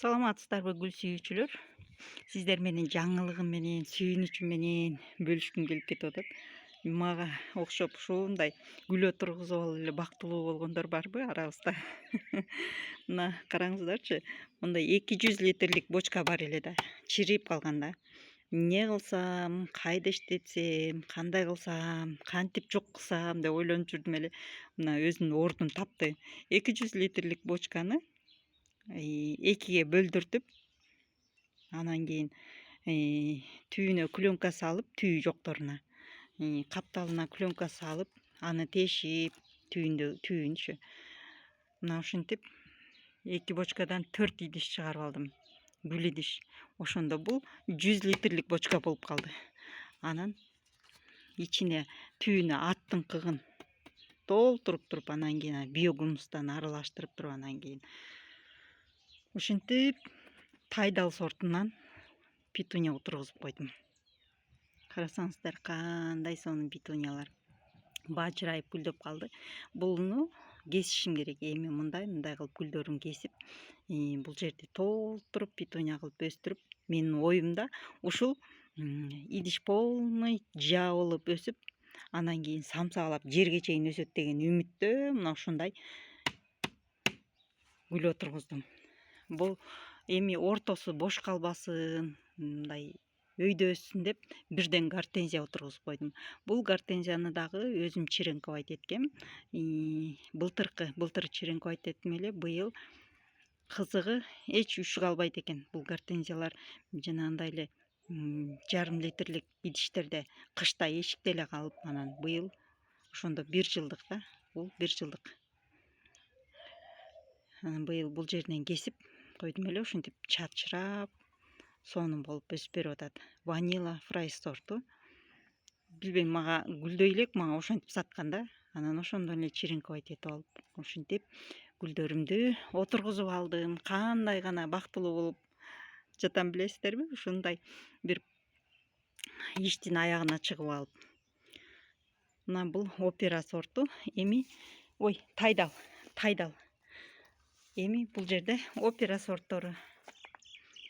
Саламатсыздарбы гүл сүйүүчүлөр? Сиздер менен жаңылыгым менен, сүйүнүчүм менен бөлүшкүм келип кетип атат. Мага окшоп ушундай гүл отургузуп алып эле бактылуу болгондор барбы арабызда? Мына караңыздарчы, мындай 200 литрлик бочка бар эле да, чирип калган да. Эмне кылсам, кайда иштетсем, кандай кылсам, кантип жок кылсам деп ойлонуп жүрдүм эле. Мына өзүнүн ордун тапты. 200 литрлик бочканы экиге бөлдүртүп, анан кийин түбүнө клёнка салып, түбү жокторуна капталына клёнка салып, аны тешип, түбүнчү мына ушинтип 2 бочкадан 4 идиш чыгарып алдым. Гүл идиш. Ошондо бул 100 литрлик бочка болуп калды. Анан ичине түбүнө аттын кыгын толтуруп туруп, анан кийин биогумустан аралаштырып туруп, анан кийин ушинтип тайдал сортунан петуния отургузуп койдум. Карасаңыздар, кандай сонун петуниялар бажырайып гүлдөп калды. Буну кесишим керек. Эми мындай кылып гүлдөрүн кесип, бул жерди толтуруп петуния кылып өстүрүп, менин оюмда ушул идиш полный жабылып өсүп, анан кийин самсаалап жерге чейин өсөт деген үмүттө мына ушундай гүл отургуздум. Бул эми ортосу бош калбасын, мындай өйдө өссүн деп бирден гортензия отургузуп койдум. Бул гортензияны дагы өзүм черенковать эткем. Былтыр черенковать эттим эле, быйыл кызыгы эч үчү калбайт экен. Бул гортензиялар жанагындай эле жарым литрлик идиштерде кышта эшикте эле калып, анан быйыл ошондо 1 жылдык да, бул 1 жылдык. Анан быйыл бул жеринен кесип койдум эле, ушинтип чачырап, сонун болуп өсүп берип атат. Ванила фрайс сорту. Билбейм, мага гүлдөй элек, мага ошентип саткан да. Анан ошондон эле черенковать этип алып, ушинтип гүлдөрүмдү отургузуп алдым. Кандай гана бактылуу болуп жатам билесиздерби? Ушундай бир иштин аягына чыгып алып. Мына бул опера сорту. Эми тайдал. Эми бул жерде опера сорттору.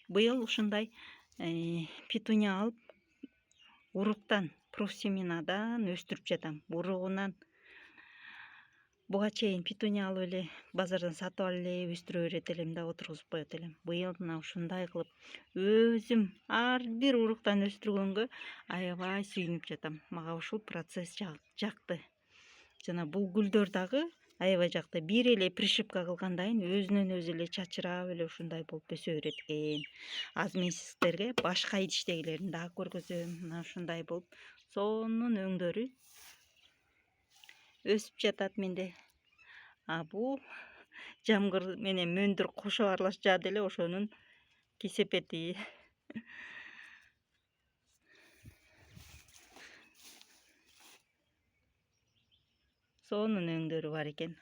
Быйыл ушундай петуния алып, уруктан, профсеминадан өстүрүп жатам. Уругунан буга чейин петуния алып эле базардан сатып алып эле өстүрө берет элем да, отургузуп коет элем. Быйыл мына ушундай кылып өзүм ар бир уруктан өстүргөнгө аябай сүйүнүп жатам. Мага ушул процесс жакты. Жана бул гүлдөр дагы аябай жакты. Бир эле пришивка кылгандан кийин өзүнөн өзү эле чачырап эле ушундай болуп өсө берет экен. Азыр мен сиздерге башка идиштегилерин дагы көргөзөм. Мына ушундай болуп сонун өңдөрү өсүп жатат менде. Бул жамгыр менен мөндүр кошо аралашып жаады эле, ошонун кесепети. Сонун өңдөрү бар экен.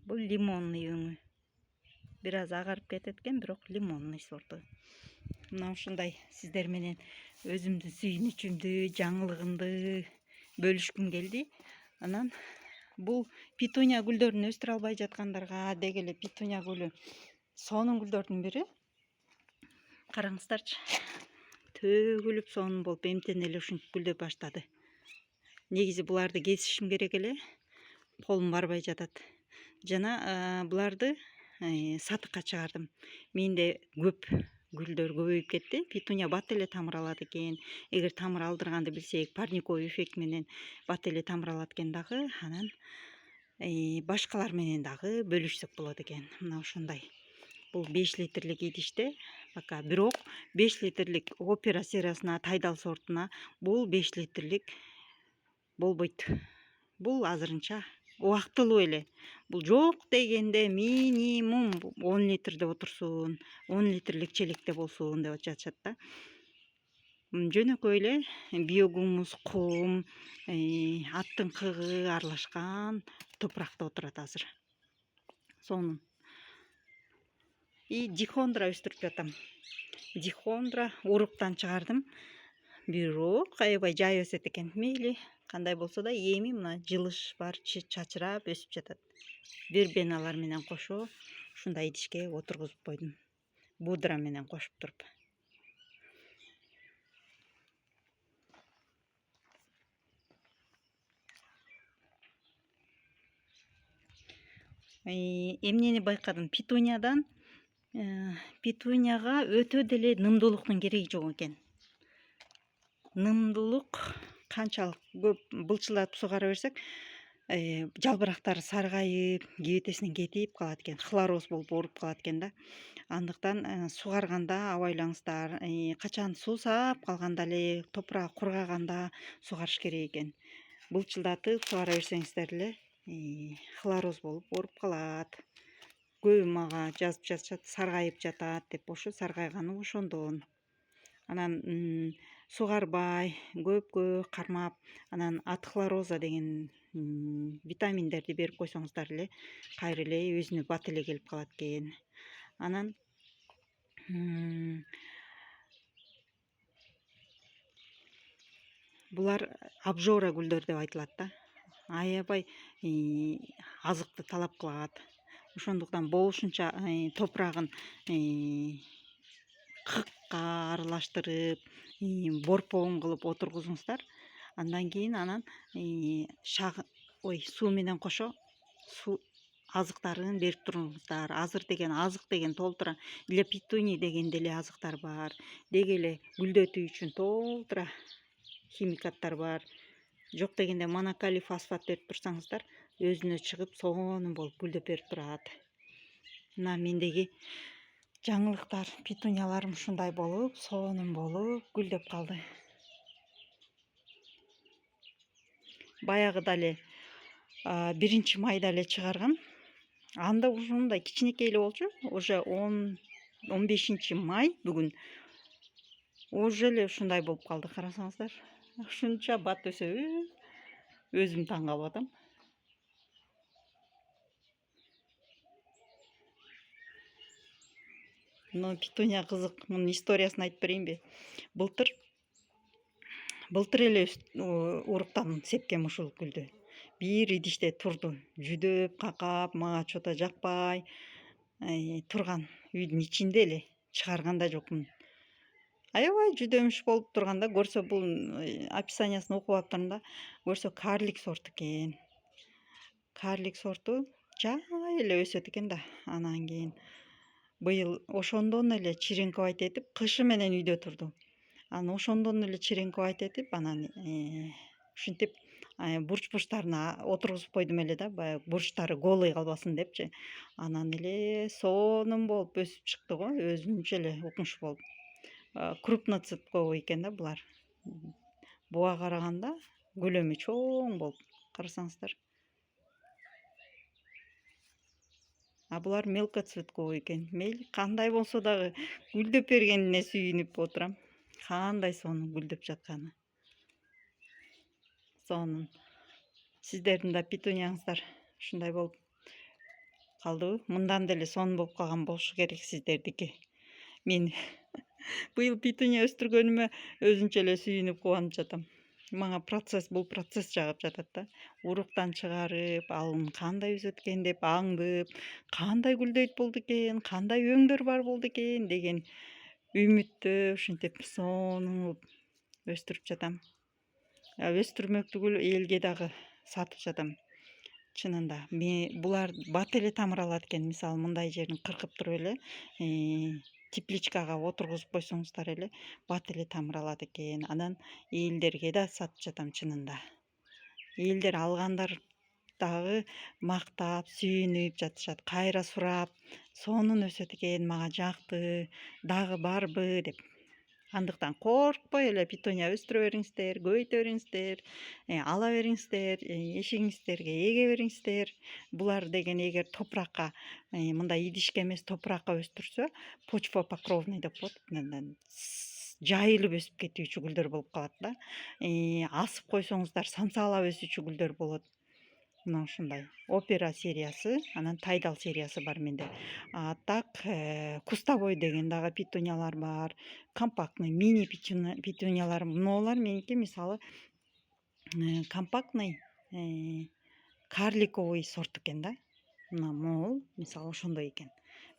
Бул лимонный өңү. Бир аз агарып кетет экен, бирок лимонный сорту. Мына ушундай сиздер менен өзүмдүн сүйүнүчүмдү, жаңылыгымды бөлүшкүм келди. Анан бул петуния гүлдөрүн өстүрө албай жаткандарга деги эле петуния гүлү сонун гүлдөрдүн бири. Караңыздарчы, төгүлүп сонун болуп эмтен эле ушинтип гүлдөп баштады. Негизи буларды кесишим керек эле, колум барбай жатат. Жана буларды сатыкка чыгардым. Менде көп гүлдөр көбөйүп кетти. Петуния бат эле тамыр алат экен. Эгер тамыр алдырганды билсек, парниковый эффект менен бат эле тамыр алат экен дагы. Анан башкалар менен дагы бөлүшсөк болот экен. Мына ушундай. Бул 5 литрлик идиште, пока бирок 5 литрлик опера сериясына, тайдал сортуна бул 5 литрлик болбойт. Бул азырынча убактылуу эле. Бул жок дегенде минимум 10 литрде отурсун, 10 литрлик челекте болсун деп жатышат да. Жөнөкөй эле биогумус, кум, аттын кыгы аралашкан топуракта отурат азыр. Сонун. Дихондра өстүрүп жатам. Дихондра уруктан чыгардым. бирок аябай жай өсөт экен. Мейли кандай болсо да эми мына жылыш бар, чачырап өсүп жатат. Вербеналар менен кошо ушундай идишке отургузуп койдум. Будра менен кошуп туруп. Эмнени байкадым? Петунияга өтө деле нымдуулуктун кереги жок экен. Нымдуулук канчалык көп былчылдатып сугара берсек, жалбырактары саргайып, кебетесинен кетип калат экен. Хлороз болуп ооруп калат экен да. Андыктан сугарганда абайлаңыздар. Качан суусап калганда эле, топурагы кургаганда сугарыш керек экен. Былчылдатып сугара берсеңиздер эле хлороз болуп ооруп калат. Көбү мага жазып жатышат, саргайып жатат деп. Ошо саргайганы ошондон. Анан сугарбай, көпкө кармап, анан атхлороза деген витаминдерди берип койсоңуздар эле кайра эле өзүнө бат эле келип калат экен. Анан булар обжора гүлдөр деп айтылат да. Аябай азыкты талап кылат. Ошондуктан болушунча топурагын кыкка аралаштырып, борпон кылып отургузуңуздар. Андан кийин анан суу менен кошо азыктарын берип туруңуздар. Азыр деген азык деген толтура для петуний деген деле азыктар бар. Деги эле гүлдөтүү үчүн толтура химикаттар бар. Жок дегенде монокалий фосфат берип турсаңыздар, өзүнө чыгып сонун болуп гүлдөп берип турат. Мына мендеги жаңылыктар, петунияларым ушундай болуп, сонун болуп гүлдөп калды. Баягыда эле 1-майда эле чыгарган. Анда ушундай кичинекей эле болчу. Уже 15-май бүгүн. Уже эле ушундай болуп калды, карасаңыздар. Ушунча бат өсөбү? Өзүм таң калып атам. Но петуния кызык. Мунун историясын айтып берейинби? Былтыр эле уруктан сепкем ушул гүлдү. Бир идиште турду. Жүдөп, какап, мага чото жакпай турган. Үйдүн ичинде эле. Чыгарган да жокмун. Аябай жүдөмүш болуп турганда, көрсө бул описаниясын окуп аптырмын да, көрсө карлик сорт экен. Карлик сорту жай эле өсөт экен да. Анан кийин быйыл ошондон эле чиренковать этип, кышы менен үйдө турду. Анан ошондон эле чиренковать этип, анан ушинтип бурчтарына отургузуп койдум эле да, баягы бурчтары голый калбасын депчи. Анан эле сонун болуп өсүп чыкты го, өзүнчө эле укмуш болуп. Крупноцветковый экен да булар. Буга караганда көлөмү чоң болуп, карасаңыздар. А булар мелкоцветковый экен. Мейли кандай болсо дагы гүлдөп бергенине сүйүнүп отурам. Кандай сонун гүлдөп жатканы. Сонун. Сиздердин да петунияңыздар ушундай болуп калдыбы? Мындан деле сонун болуп калган болушу керек сиздердики. Мен быйыл петуния өстүргөнүмө өзүнчө эле сүйүнүп кубанып жатам. Мага бул процесс жагып жатат да. Уруктан чыгарып, алын кандай өсөт экен деп аңдып, кандай гүлдөйт болду экен, кандай өңдөр бар болду экен деген үмүттө ушинтип сонун өстүрүп жатам. Өстүрмөк түгүл, элге дагы сатып жатам. Чынында булар бат эле тамыр алат экен. Мисалы мындай жерин кыркып туруп эле тепличкага отургузуп койсоңуздар эле бат эле тамыр алат экен. Анан элдерге да сатып жатам чынында. Элдер алгандар дагы мактап, сүйүнүп жатышат, кайра сурап, сонун өсөт экен, мага жакты, дагы барбы деп. Андыктан коркпой эле петуния өстүрө бериңиздер, көбөйтө бериңиздер, ала бериңиздер, эшигиңиздерге эге бериңиздер. Булар деген эгер топуракка, мындай идишке эмес топуракка өстүрсө, почва покровный деп коет. Жайылып өсүп кетүүчү гүлдөр болуп калат да. Асып койсоңуздар самсалап өсүүчү гүлдөр болот. мына ушундай опера сериясы, анан тайдал сериясы бар менде. А так кустовой деген дагы петуниялар бар. Компактный мини петуниялар. Мыналар меники мисалы компактный карликовый сорт экен да. Мына могул мисалы ошондой экен.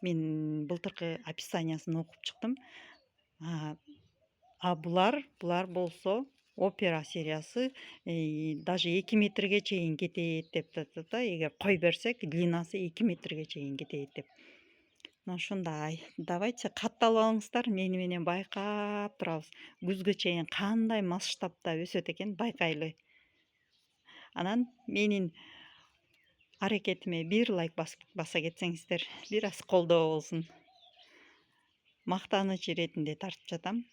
Мен былтыркы описаниясын окуп чыктым. А булар болсо опера сериясы даже 2 метрге чейин кетет деп атат да. Эгер кой берсек, длинасы 2 метрге чейин кетет деп. Мына ушундай. Давайте катталып алыңыздар, мени менен байкап турабыз. Күзгө чейин кандай масштабта өсөт экен байкайлы. Анан менин аракетиме бир лайк баса кетсеңиздер, бир аз колдоо болсун. Мактаныч иретинде тартып жатам.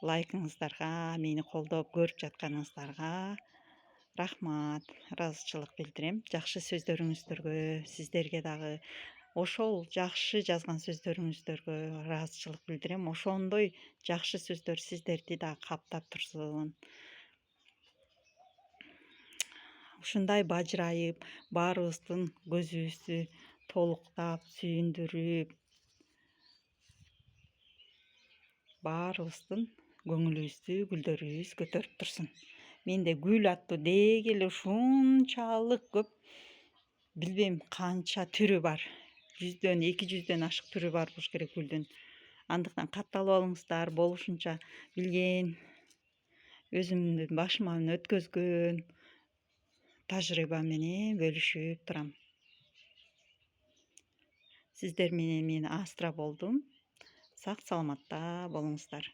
Лайкыңыздарга, мени колдоп көрүп жатканыңыздарга рахмат, ыраазычылык билдирем. Жакшы сөздөрүңүздөргө, сиздерге дагы ошол жакшы жазган сөздөрүңүздөргө ыраазычылык билдирем. Ошондой жакшы сөздөр сиздерди дагы каптап турсун. Ушундай бажырайып, баарыбыздын көзүбүздү толуктап, сүйүндүрүп, баарыбыздын көңүлүбүздү, гүлдөрүбүз көтөрүп турсун. Менде гүл аттуу деги эле ушунчалык көп, билбейм канча түрү бар. 100дөн 200дөн ашык түрү бар болуш керек гүлдүн. Андыктан катталып алыңыздар, болушунча билген, өзүмдүн башыман өткөзгөн тажрыйба менен бөлүшүп турам. Сиздер менен мен Астра болдум. Сак саламатта болуңуздар.